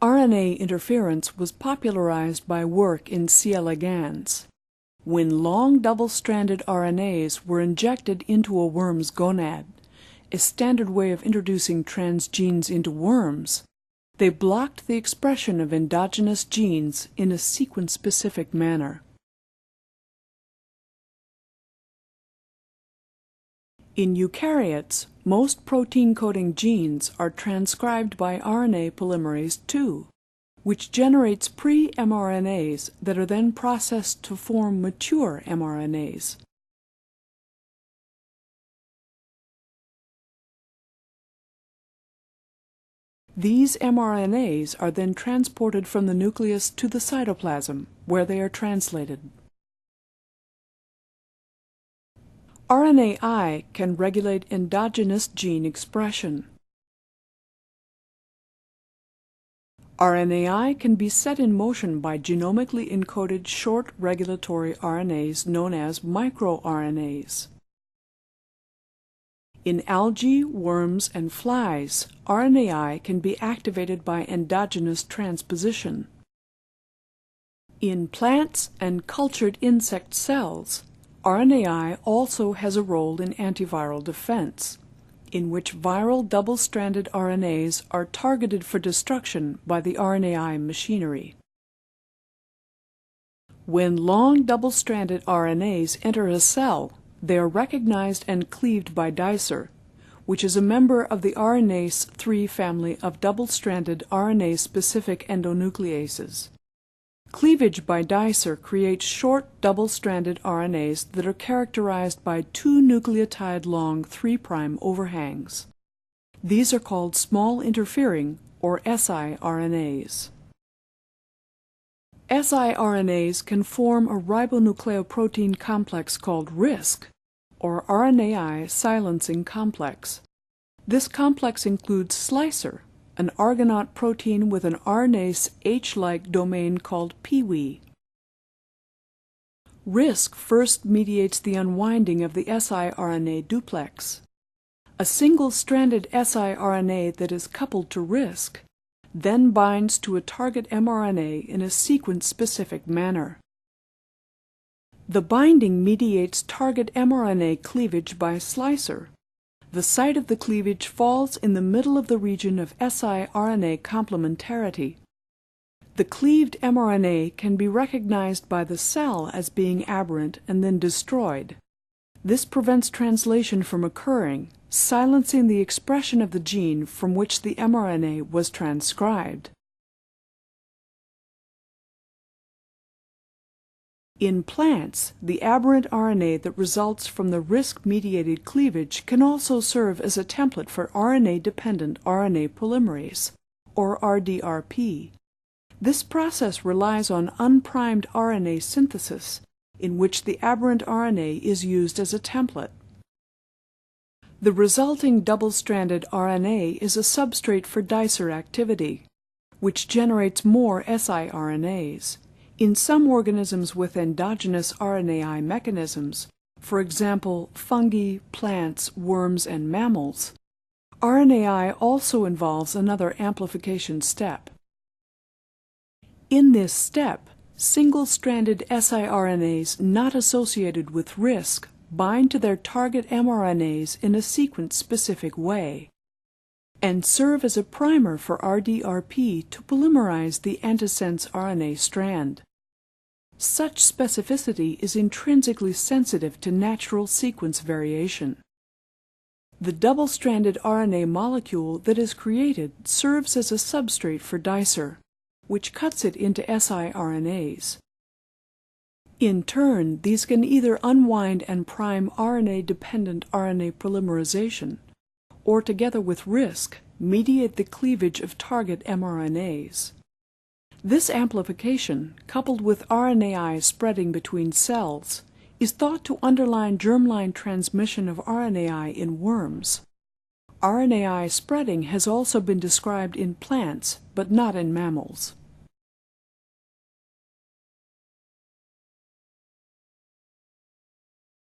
RNA interference was popularized by work in C. elegans, when long double-stranded RNAs were injected into a worm's gonad, a standard way of introducing transgenes into worms. They blocked the expression of endogenous genes in a sequence-specific manner. In eukaryotes, most protein-coding genes are transcribed by RNA polymerase II, which generates pre-mRNAs that are then processed to form mature mRNAs. These mRNAs are then transported from the nucleus to the cytoplasm, where they are translated. RNAi can regulate endogenous gene expression. RNAi can be set in motion by genomically encoded short regulatory RNAs known as microRNAs. In algae, worms, and flies, RNAi can be activated by endogenous transposition. In plants and cultured insect cells, RNAi also has a role in antiviral defense, in which viral double-stranded RNAs are targeted for destruction by the RNAi machinery. When long double-stranded RNAs enter a cell, they are recognized and cleaved by dicer, which is a member of the RNase 3 family of double-stranded RNA-specific endonucleases. Cleavage by dicer creates short double-stranded RNAs that are characterized by 2 nucleotide-long 3' overhangs. These are called small interfering, or siRNAs. siRNAs can form a ribonucleoprotein complex called RISC, or RNAi silencing complex. This complex includes slicer, an argonaute protein with an RNase H-like domain called pW. RISC first mediates the unwinding of the siRNA duplex. A single-stranded siRNA that is coupled to RISC then binds to a target mRNA in a sequence-specific manner. The binding mediates target mRNA cleavage by slicer. The site of the cleavage falls in the middle of the region of siRNA complementarity. The cleaved mRNA can be recognized by the cell as being aberrant and then destroyed. This prevents translation from occurring, silencing the expression of the gene from which the mRNA was transcribed. In plants, the aberrant RNA that results from the RISC-mediated cleavage can also serve as a template for RNA-dependent RNA polymerase, or RDRP. This process relies on unprimed RNA synthesis, in which the aberrant RNA is used as a template. The resulting double-stranded RNA is a substrate for dicer activity, which generates more siRNAs. In some organisms with endogenous RNAi mechanisms, for example, fungi, plants, worms, and mammals, RNAi also involves another amplification step. In this step, single-stranded siRNAs not associated with RISC bind to their target mRNAs in a sequence-specific way, and serve as a primer for RDRP to polymerize the antisense RNA strand. Such specificity is intrinsically sensitive to natural sequence variation. The double-stranded RNA molecule that is created serves as a substrate for dicer, which cuts it into siRNAs. In turn, these can either unwind and prime RNA-dependent RNA polymerization, or together with RISC, mediate the cleavage of target mRNAs. This amplification, coupled with RNAi spreading between cells, is thought to underline germline transmission of RNAi in worms. RNAi spreading has also been described in plants, but not in mammals.